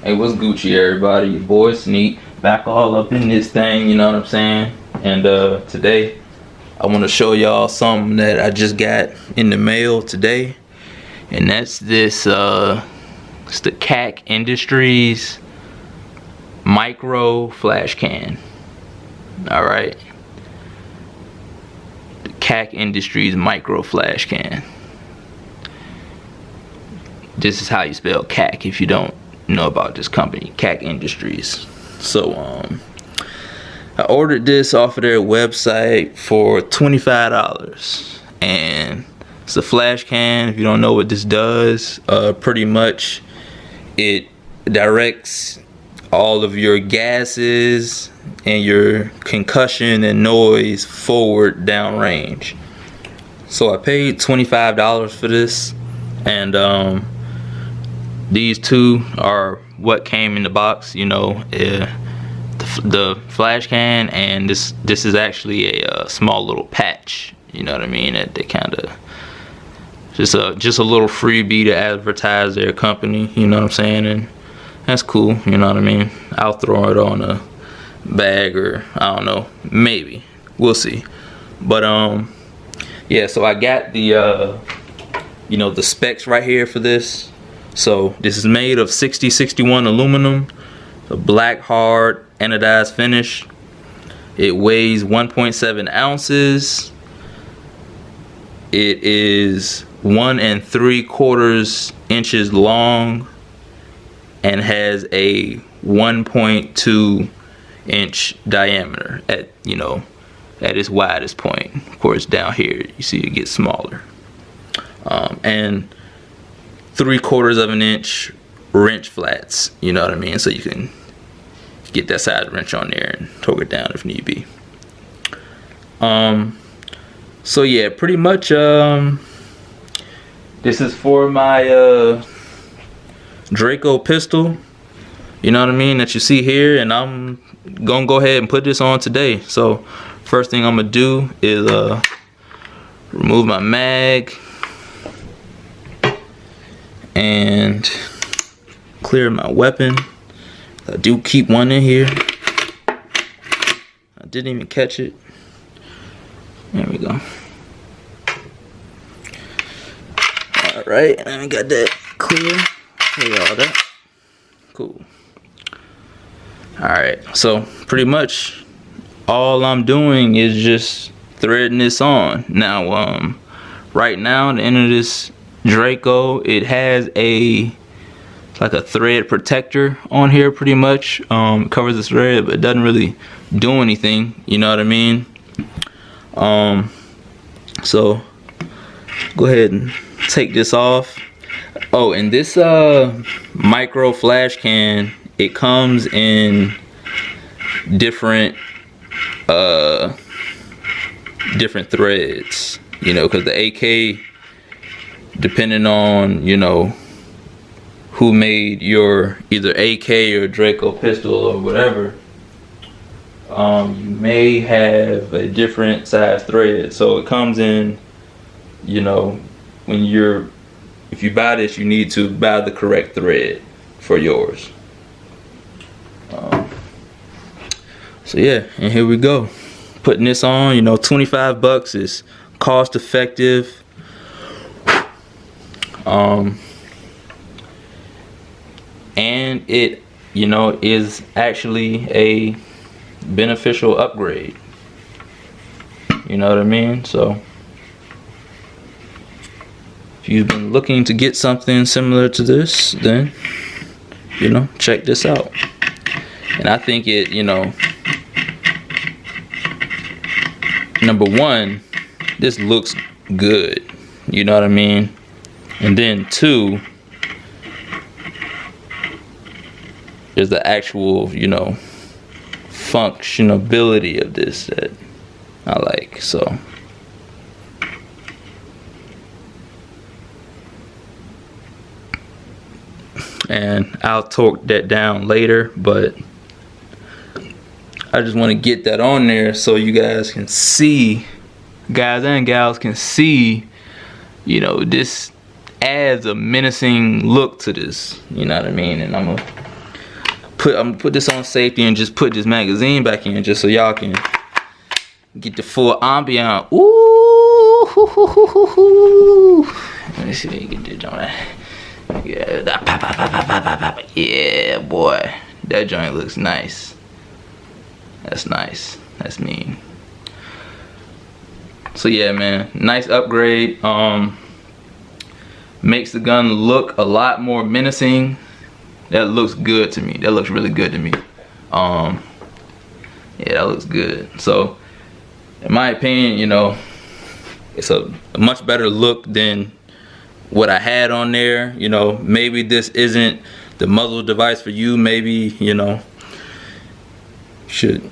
Hey, what's Gucci, everybody? Your boy Sneak, back all up in this thing, you know what I'm saying? And today, I want to show y'all something that I just got in the mail today. And that's this, it's the KAK Industries Micro Flash Can. Alright. The KAK Industries Micro Flash Can. This is how you spell KAK if you don't know about this company, KAK Industries. So I ordered this off of their website for $25, and it's a flash can. If you don't know what this does, pretty much it directs all of your gases and your concussion and noise forward downrange. So I paid $25 for this, and these two are what came in the box, you know, the flash can, and this is actually a small little patch, you know what I mean, that they kind of just a little freebie to advertise their company, you know what I'm saying, and that's cool, you know what I mean. I'll throw it on a bag, or I don't know, maybe, we'll see. But yeah, so I got the you know, the specs right here for this. So this is made of 6061 aluminum, a black hard anodized finish. It weighs 1.7 ounces. It is 1 3/4 inches long and has a 1.2 inch diameter at, you know, at its widest point. Of course, down here you see it gets smaller, and 3/4 of an inch wrench flats, you know what I mean, so you can get that side wrench on there and torque it down if need be. So yeah, pretty much this is for my Draco pistol, you know what I mean, that you see here, and I'm gonna go ahead and put this on today. So first thing I'm gonna do is remove my mag and clear my weapon. I do keep one in here. I didn't even catch it. There we go. Alright, and I got that clear. Clear all that. Cool. Alright, so pretty much all I'm doing is just threading this on. Now, right now, the end of this Draco, it has like a thread protector on here, pretty much. It covers the thread, but it doesn't really do anything, you know what I mean. So go ahead and take this off. Oh, and this micro flash can, it comes in different threads, you know, because the AK, depending on, you know, who made your either AK or Draco pistol or whatever, you may have a different size thread. So it comes in, you know, if you buy this, you need to buy the correct thread for yours. So yeah, and here we go, putting this on. You know, $25 is cost effective. And it, you know, is actually a beneficial upgrade, you know what I mean. So if you've been looking to get something similar to this, then, you know, check this out. And I think it, you know, number one, this looks good, you know what I mean, and then two, is the actual, you know, functionability of this that I like. So and I'll torque that down later, but I just want to get that on there so you guys can see, guys and gals can see, you know, this adds a menacing look to this, you know what I mean. And I'm gonna I'm gonna put this on safety and just put this magazine back in just so y'all can get the full ambiance. Ooh, hoo, hoo, hoo, hoo, hoo. Let me see if you can get this on that. Yeah, yeah, boy, that joint looks nice. That's nice. That's mean. So yeah, man, nice upgrade. Makes the gun look a lot more menacing. That looks good to me. That looks really good to me. Yeah, that looks good. So in my opinion, you know, it's a much better look than what I had on there. You know, maybe this isn't the muzzle device for you. Maybe, you know, should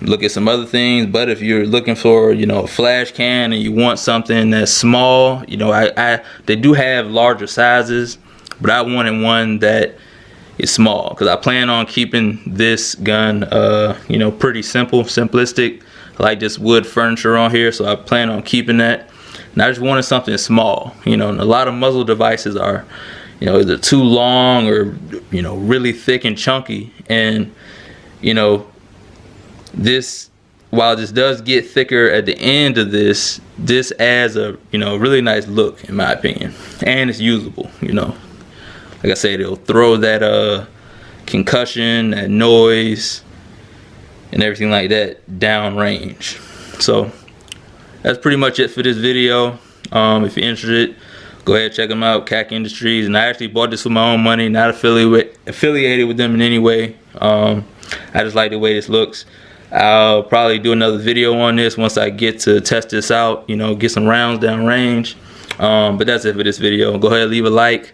look at some other things. But if you're looking for, you know, a flash can and you want something that's small, you know, they do have larger sizes, but I wanted one that is small because I plan on keeping this gun you know, pretty simple, simplistic. I like this wood furniture on here, so I plan on keeping that. And I just wanted something small, you know. And a lot of muzzle devices are, you know, either too long or, you know, really thick and chunky. And, you know, this, while this does get thicker at the end of this adds a, you know, really nice look in my opinion. And it's usable, you know. Like I said, it'll throw that concussion, that noise, and everything like that down range. So that's pretty much it for this video. If you're interested, go ahead, check them out, KAK Industries. And I actually bought this with my own money, not affiliated with them in any way. I just like the way this looks. I'll probably do another video on this once I get to test this out, you know, get some rounds down range. But that's it for this video. Go ahead, leave a like.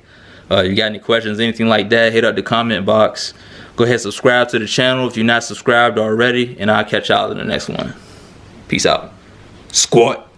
If you got any questions, anything like that, hit up the comment box. Go ahead, subscribe to the channel if you're not subscribed already, and I'll catch y'all in the next one. Peace out. Squat.